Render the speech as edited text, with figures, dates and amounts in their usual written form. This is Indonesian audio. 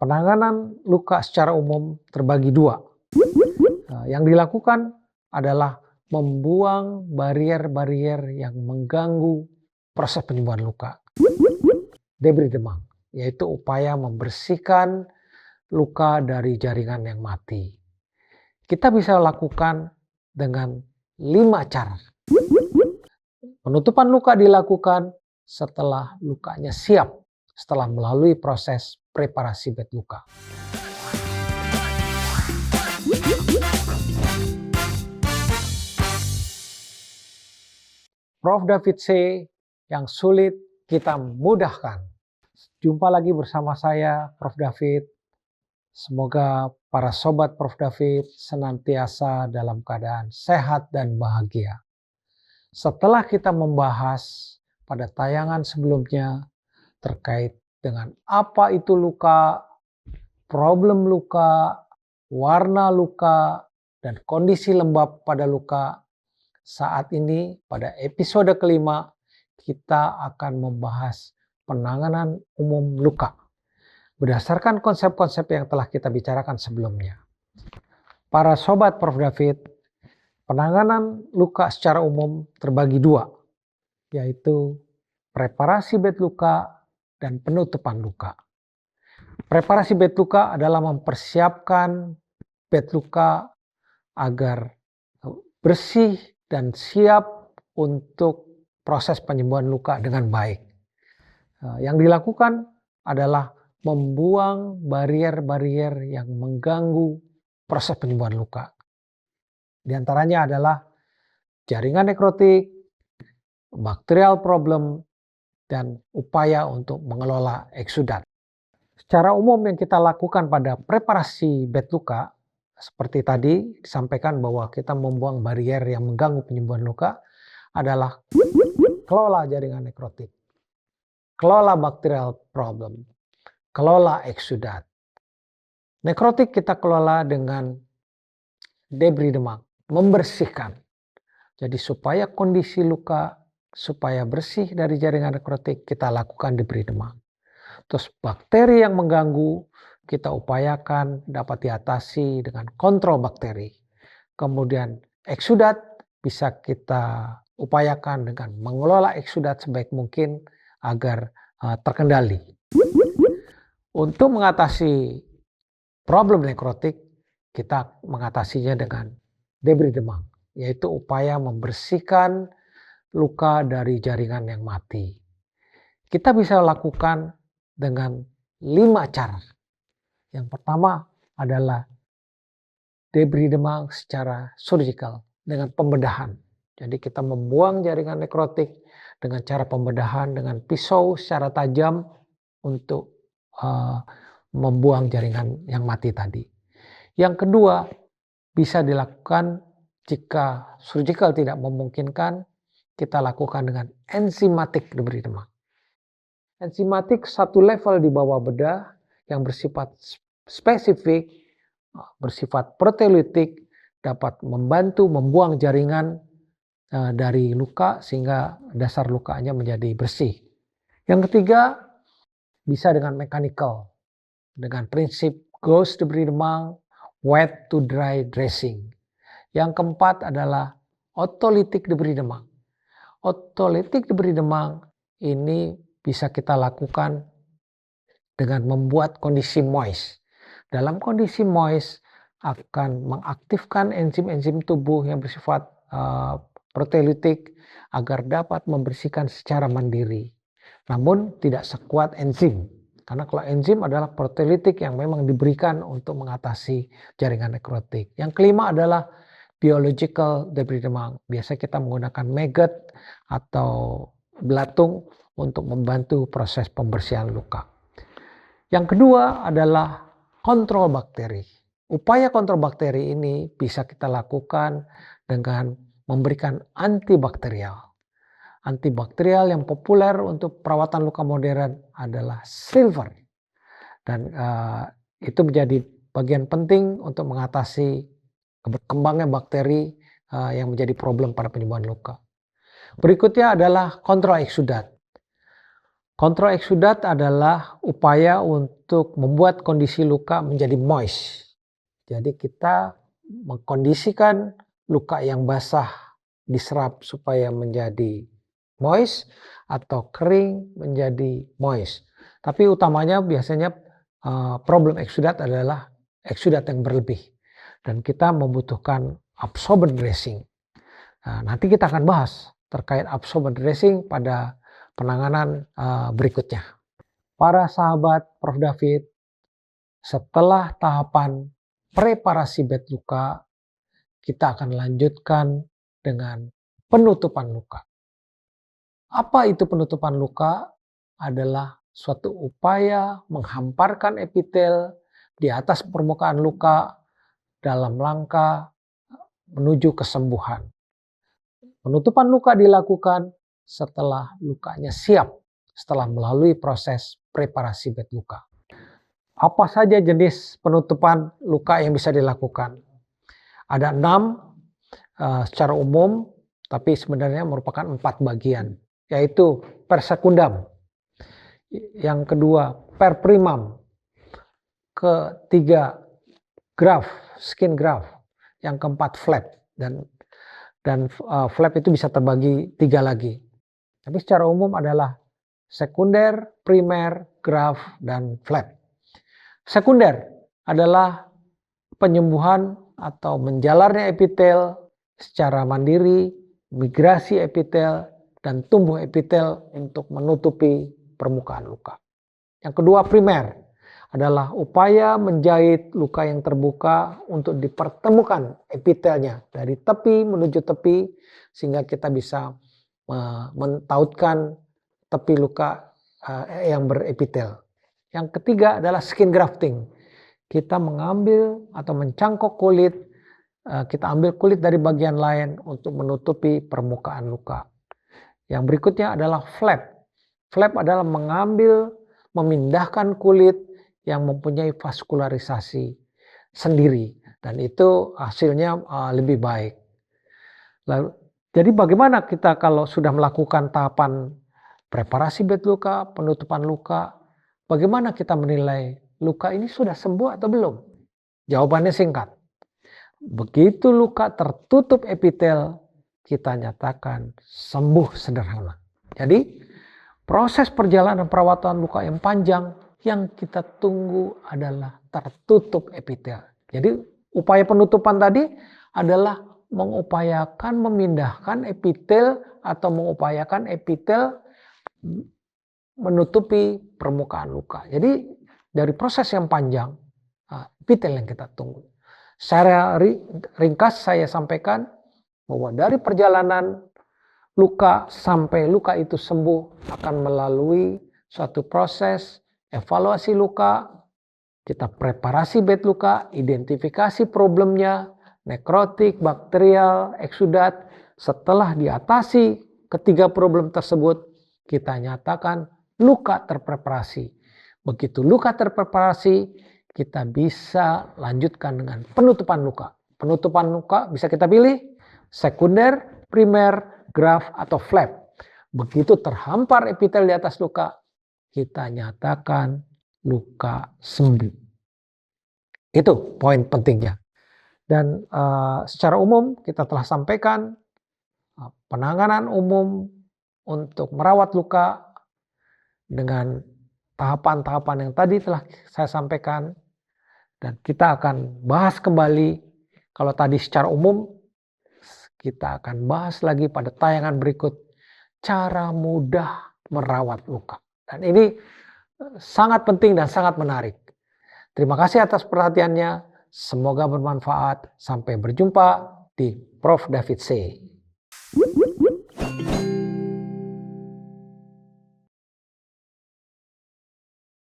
Penanganan luka secara umum terbagi dua. Yang dilakukan adalah membuang barier-barier yang mengganggu proses penyembuhan luka. Debris demam, yaitu upaya membersihkan luka dari jaringan yang mati. Kita bisa lakukan dengan 5 cara. Penutupan luka dilakukan setelah lukanya siap, setelah melalui proses preparasi bed luka. Prof. David C. Yang sulit kita mudahkan. Jumpa lagi bersama saya, Prof. David. Semoga para sobat Prof. David senantiasa dalam keadaan sehat dan bahagia. Setelah kita membahas pada tayangan sebelumnya terkait dengan apa itu luka, problem luka, warna luka, dan kondisi lembab pada luka, saat ini pada episode kelima kita akan membahas penanganan umum luka berdasarkan konsep-konsep yang telah kita bicarakan sebelumnya. Para sobat Prof. David, penanganan luka secara umum terbagi dua, yaitu preparasi bed luka dan penutupan luka. Preparasi bed luka adalah mempersiapkan bed luka agar bersih dan siap untuk proses penyembuhan luka dengan baik. Yang dilakukan adalah membuang barier-barier yang mengganggu proses penyembuhan luka. Di antaranya adalah jaringan nekrotik, bakterial problem, dan upaya untuk mengelola eksudat. Secara umum yang kita lakukan pada preparasi bed luka, seperti tadi disampaikan bahwa kita membuang barier yang mengganggu penyembuhan luka adalah kelola jaringan nekrotik, kelola bakterial problem, kelola eksudat. Nekrotik kita kelola dengan debris demam, membersihkan. Jadi supaya kondisi luka, supaya bersih dari jaringan nekrotik, kita lakukan debris demam. Terus bakteri yang mengganggu, kita upayakan dapat diatasi dengan kontrol bakteri. Kemudian eksudat bisa kita upayakan dengan mengelola eksudat sebaik mungkin agar terkendali. Untuk mengatasi problem nekrotik, kita mengatasinya dengan debris demam, yaitu upaya membersihkan luka dari jaringan yang mati. Kita bisa lakukan dengan 5 cara. Yang pertama adalah debris demam secara surgical dengan pembedahan. Jadi kita membuang jaringan nekrotik dengan cara pembedahan dengan pisau secara tajam untuk membuang jaringan yang mati tadi. Yang kedua, bisa dilakukan jika surgical tidak memungkinkan, kita lakukan dengan enzimatic debris demam. Enzimatik satu level di bawah bedah yang bersifat spesifik, bersifat proteolitik, dapat membantu membuang jaringan dari luka sehingga dasar lukanya menjadi bersih. Yang ketiga, bisa dengan mechanical, dengan prinsip gauze debris demam, wet to dry dressing. Yang keempat adalah otolytic debris demam. Otolytic debris demam ini bisa kita lakukan dengan membuat kondisi moist. Dalam kondisi moist akan mengaktifkan enzim-enzim tubuh yang bersifat proteolitik agar dapat membersihkan secara mandiri. Namun tidak sekuat enzim. Karena kalau enzim adalah proteolitik yang memang diberikan untuk mengatasi jaringan nekrotik. Yang kelima adalah biological debris demam. Biasa kita menggunakan maggot atau belatung untuk membantu proses pembersihan luka. Yang kedua adalah kontrol bakteri. Upaya kontrol bakteri ini bisa kita lakukan dengan memberikan antibakterial. Antibakterial yang populer untuk perawatan luka modern adalah silver. Dan itu menjadi bagian penting untuk mengatasi berkembangnya bakteri yang menjadi problem pada penyembuhan luka. Berikutnya adalah kontrol eksudat. Kontrol eksudat adalah upaya untuk membuat kondisi luka menjadi moist. Jadi kita mengkondisikan luka yang basah diserap supaya menjadi moist atau kering menjadi moist. Tapi utamanya biasanya problem eksudat adalah eksudat yang berlebih dan kita membutuhkan absorbent dressing. Nah, nanti kita akan bahas terkait absorbent dressing pada penanganan berikutnya. Para sahabat Prof. David, setelah tahapan preparasi bed luka, kita akan lanjutkan dengan penutupan luka. Apa itu penutupan luka? Adalah suatu upaya menghamparkan epitel di atas permukaan luka dalam rangka menuju kesembuhan. Penutupan luka dilakukan setelah lukanya siap, setelah melalui proses preparasi bed luka. Apa saja jenis penutupan luka yang bisa dilakukan? Ada 6 secara umum, tapi sebenarnya merupakan 4 bagian, yaitu per sekundam, yang kedua per primum, ketiga graft, skin graft, yang keempat flap, dan flap itu bisa terbagi 3 lagi. Tapi secara umum adalah sekunder, primer, graft, dan flap. Sekunder adalah penyembuhan atau menjalarnya epitel secara mandiri, migrasi epitel, dan tumbuh epitel untuk menutupi permukaan luka. Yang kedua, primer adalah upaya menjahit luka yang terbuka untuk dipertemukan epitelnya dari tepi menuju tepi sehingga kita bisa mentautkan tepi luka yang berepitel. Yang ketiga adalah skin grafting. Kita mengambil atau mencangkok kulit, kita ambil kulit dari bagian lain untuk menutupi permukaan luka. Yang berikutnya adalah flap. Flap adalah memindahkan kulit yang mempunyai vaskularisasi sendiri dan itu hasilnya lebih baik. Lalu, jadi bagaimana kita kalau sudah melakukan tahapan preparasi bed luka, penutupan luka, bagaimana kita menilai luka ini sudah sembuh atau belum? Jawabannya singkat. Begitu luka tertutup epitel, kita nyatakan sembuh sederhana. Jadi proses perjalanan perawatan luka yang panjang yang kita tunggu adalah tertutup epitel. Jadi upaya penutupan tadi adalah mengupayakan memindahkan epitel atau mengupayakan epitel menutupi permukaan luka. Jadi dari proses yang panjang, epitel yang kita tunggu. Secara ringkas saya sampaikan bahwa dari perjalanan luka sampai luka itu sembuh akan melalui suatu proses evaluasi luka, kita preparasi bed luka, identifikasi problemnya, nekrotik, bakterial, eksudat. Setelah diatasi ketiga problem tersebut, kita nyatakan luka terpreparasi. Begitu luka terpreparasi, kita bisa lanjutkan dengan penutupan luka. Penutupan luka bisa kita pilih sekunder, primer, graft, atau flap. Begitu terhampar epitel di atas luka, kita nyatakan luka sembuh. Itu poin pentingnya. Dan secara umum kita telah sampaikan penanganan umum untuk merawat luka dengan tahapan-tahapan yang tadi telah saya sampaikan. Dan kita akan bahas kembali, kalau tadi secara umum, kita akan bahas lagi pada tayangan berikut, cara mudah merawat luka. Dan ini sangat penting dan sangat menarik. Terima kasih atas perhatiannya, semoga bermanfaat. Sampai berjumpa di Prof. David C.